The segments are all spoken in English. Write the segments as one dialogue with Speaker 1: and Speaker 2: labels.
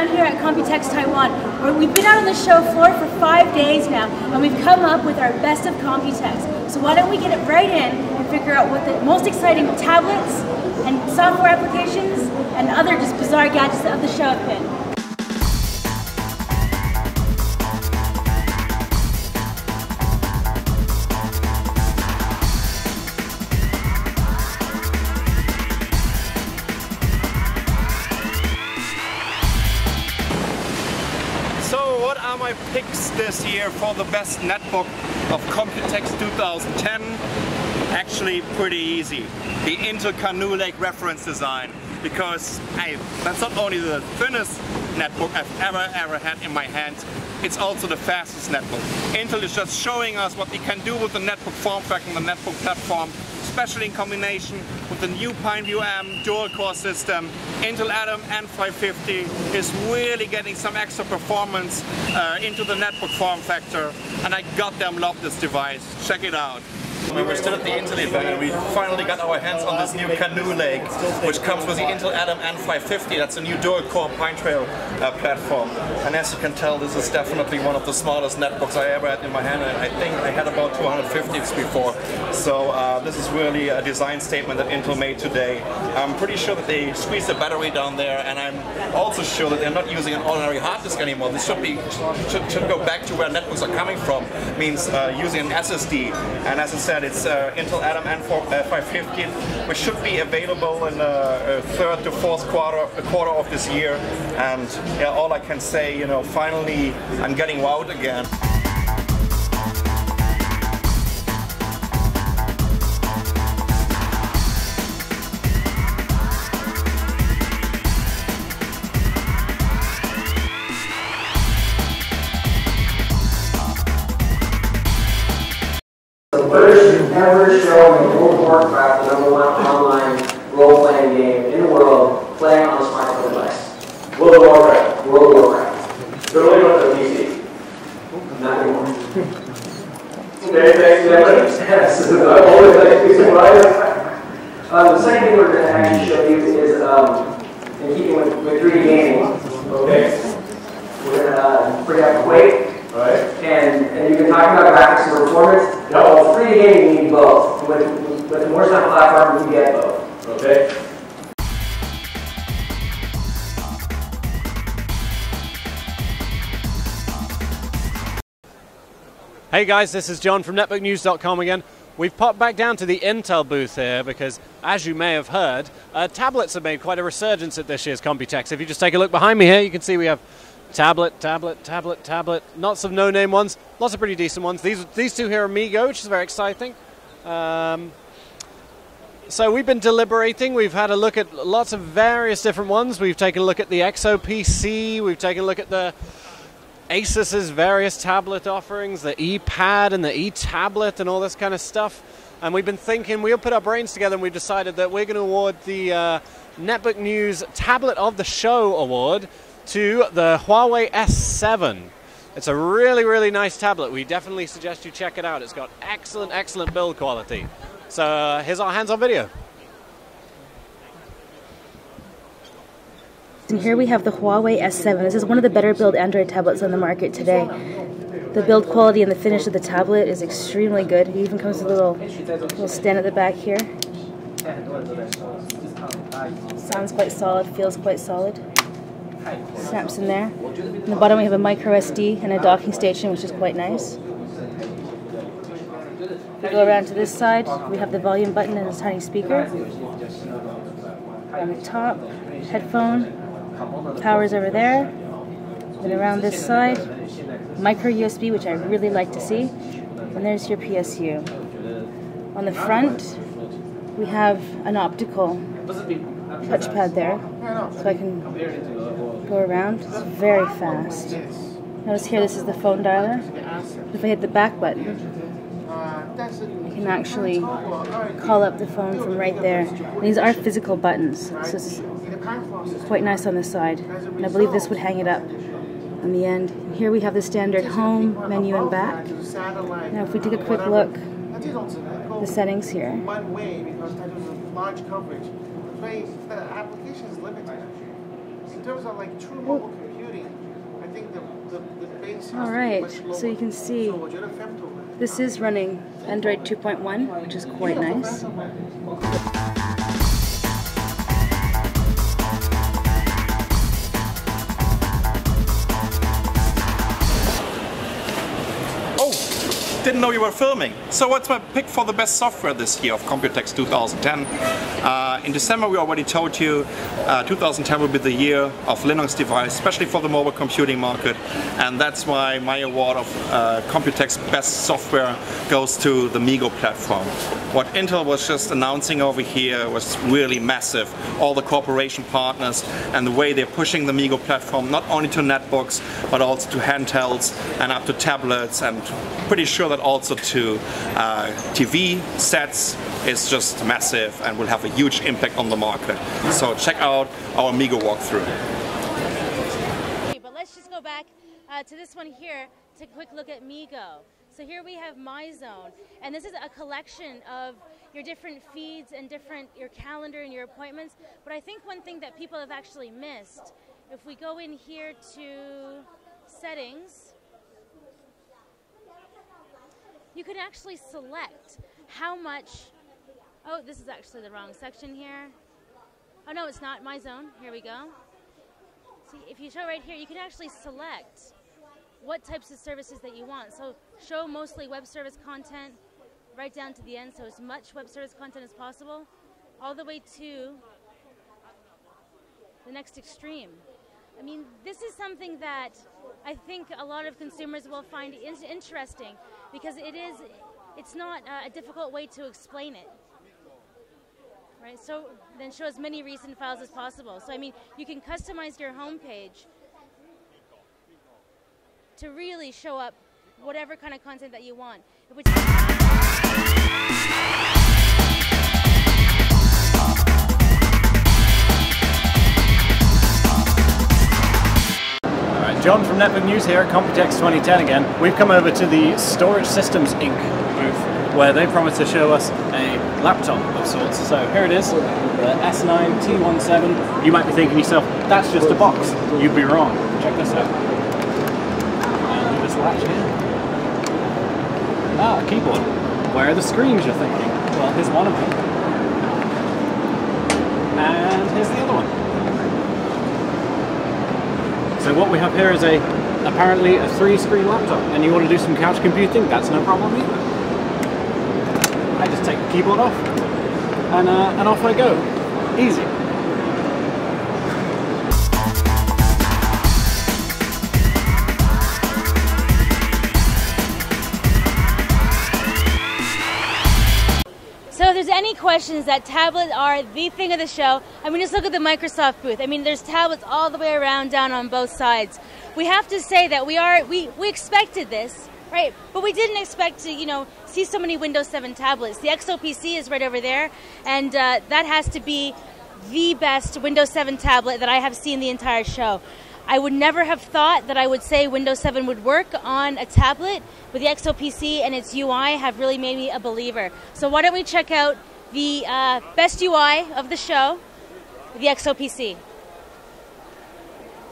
Speaker 1: down here at Computex Taiwan, where we've been out on the show floor for 5 days now, and we've come up with our best of Computex. So why don't we get it right in and figure out what the most exciting tablets and software applications and other just bizarre gadgets of the show have been.
Speaker 2: What are my picks this year for the best netbook of Computex 2010? Actually pretty easy. The Intel Canoe Lake reference design, because hey, that's not only the thinnest netbook I've ever had in my hands, it's also the fastest netbook. Intel is just showing us what they can do with the netbook form factor and the netbook platform, especially in combination with the new PineView M dual-core system. Intel Atom N550 is really getting some extra performance into the netbook form factor, and I goddamn love this device. Check it out. We were still at the Intel event and we finally got our hands on this new Canoe Lake, which comes with the Intel Atom N550. That's a new dual-core Pine Trail platform. And as you can tell, this is definitely one of the smallest netbooks I ever had in my hand, and I think I had about 250s before. So this is really a design statement that Intel made today. I'm pretty sure that they squeezed the battery down there, and I'm also sure that they're not using an ordinary hard disk anymore. This should go back to where netbooks are coming from, means using an SSD. And as I said, it's Intel Atom N550, which should be available in the third to fourth quarter of this year. And yeah, all I can say, you know, finally I'm getting wowed again.
Speaker 3: British ever showing the World of Warcraft, the #1 online role-playing game in the world, playing on a smartphone device. World of Warcraft. World of Warcraft. They're only on the PC. Not anymore. Okay, thanks for that. Yes, I always like to be surprised. The second thing we're going to actually show you is, in keeping with 3D gaming, okay, we're going to bring up Quake. Right. And you can talk about graphics and performance. Yep. Well, 3D gaming, you need both. With the more sound platform, you get both. Okay.
Speaker 4: Hey guys, this is John from netbooknews.com again. We've popped back down to the Intel booth here because, as you may have heard, tablets have made quite a resurgence at this year's Computex. If you just take a look behind me here, you can see we have tablet, lots of no-name ones, lots of pretty decent ones. These two here are Migo, which is very exciting. So we've been deliberating. We've had a look at lots of various different ones. We've taken a look at the XOPC. We've taken a look at the Asus's various tablet offerings, the ePad and the eTablet and all this kind of stuff. And we've been thinking, we'll put our brains together and we've decided that we're going to award the Netbook News Tablet of the Show Award to the Huawei S7. It's a really, really nice tablet. We definitely suggest you check it out. It's got excellent, excellent build quality. So here's our hands-on video.
Speaker 1: And here we have the Huawei S7. This is one of the better built Android tablets on the market today. The build quality and the finish of the tablet is extremely good. It even comes with a little stand at the back here. Sounds quite solid, feels quite solid. Snaps in there. On the bottom we have a micro SD and a docking station, which is quite nice. If we go around to this side, we have the volume button and a tiny speaker. On the top, headphone, power's over there. Then around this side, micro USB, which I really like to see. And there's your PSU. On the front, we have an optical touchpad there, so I can go around. It's very fast. Notice here, this is the phone dialer. If I hit the back button, I can actually call up the phone from right there. And these are physical buttons, so it's quite nice on the side. And I believe this would hang it up on the end. And here we have the standard home menu and back. Now if we take a quick look, the settings here.
Speaker 5: The application is limited. In terms of like true mobile computing,
Speaker 1: Alright, so you can see this is running Android 2.1, which is quite nice.
Speaker 2: Didn't know you were filming. So what's my pick for the best software this year of Computex 2010? In December we already told you 2010 will be the year of Linux device, especially for the mobile computing market, and that's why my award of Computex best software goes to the MeeGo platform. What Intel was just announcing over here was really massive. All the cooperation partners and the way they're pushing the MeeGo platform not only to netbooks but also to handhelds and up to tablets, and pretty sure that also to TV sets is just massive and will have a huge impact on the market. So check out our MeeGo walkthrough.
Speaker 1: But let's just go back to this one here to take a quick look at MeeGo. So here we have My Zone, and this is a collection of your different feeds and your calendar and your appointments. But I think one thing that people have actually missed, if we go in here to settings, you can actually select how much. Oh, this is actually the wrong section here. Oh no, it's not My Zone. Here we go. See, if you show right here, you can actually select what types of services that you want. So show mostly web service content right down to the end, so as much web service content as possible, all the way to the next extreme. I mean, this is something that I think a lot of consumers will find interesting, because it's not a difficult way to explain it. Right, so then show as many recent files as possible. So I mean, you can customize your home page to really show up whatever kind of content that you want.
Speaker 5: John from Netbook News here at Computex 2010 again. We've come over to the Storage Systems Inc. booth, where they promised to show us a laptop of sorts. So here it is, the S9 T17. You might be thinking to yourself, that's just a box. You'd be wrong. Check this out. And this latch here. Ah, a keyboard. Where are the screens, you're thinking? Well, here's one of them. And here's the other one. So what we have here is apparently a 3-screen laptop, and you want to do some couch computing, that's no problem either. I just take the keyboard off, and off I go. Easy.
Speaker 1: So if there's any questions that tablets are the thing of the show, I mean, just look at the Microsoft booth. I mean, there's tablets all the way around, down on both sides. We have to say that we expected this, right? But we didn't expect to, see so many Windows 7 tablets. The XOPC is right over there, and that has to be the best Windows 7 tablet that I have seen the entire show. I would never have thought that I would say Windows 7 would work on a tablet, but the XOPC and its UI have really made me a believer. So why don't we check out the best UI of the show, the XOPC.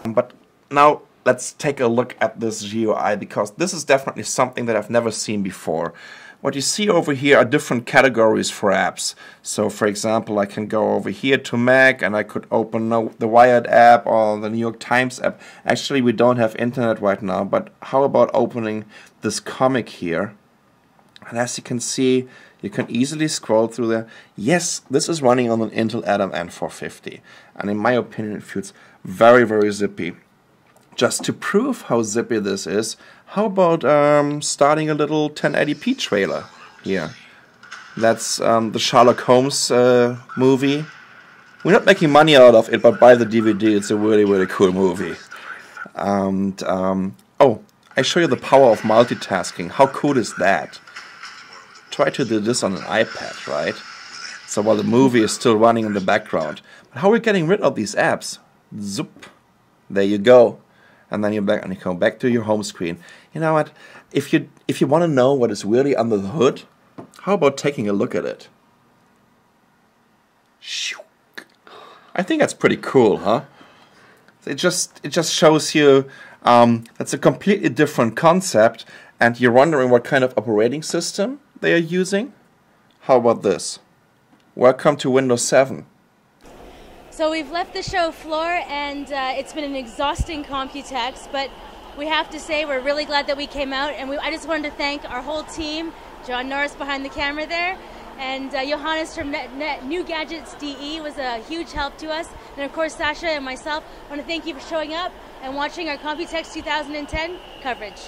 Speaker 6: But now let's take a look at this GUI, because this is definitely something that I've never seen before. What you see over here are different categories for apps. So for example, I can go over here to Mac and I could open the Wired app or the New York Times app. Actually, we don't have internet right now, but how about opening this comic here? And as you can see, you can easily scroll through there. Yes, this is running on an Intel Atom N450. And in my opinion, it feels very, very zippy. Just to prove how zippy this is, how about starting a little 1080p trailer here? That's the Sherlock Holmes movie. We're not making money out of it, but buy the DVD. It's a really, really cool movie. And oh, I show you the power of multitasking. How cool is that? Try to do this on an iPad, right? So while the movie is still running in the background. But how are we getting rid of these apps? Zoop. There you go. And then you're back, and you come back to your home screen. You know what? If you want to know what is really under the hood, how about taking a look at it? I think that's pretty cool, huh? It just shows you That's a completely different concept, and you're wondering what kind of operating system they are using? How about this? Welcome to Windows 7.
Speaker 1: So we've left the show floor, and it's been an exhausting Computex, but we have to say we're really glad that we came out, and I just wanted to thank our whole team, John Norris behind the camera there, and Johannes from New Gadgets DE was a huge help to us, and of course Sasha and myself. I want to thank you for showing up and watching our Computex 2010 coverage.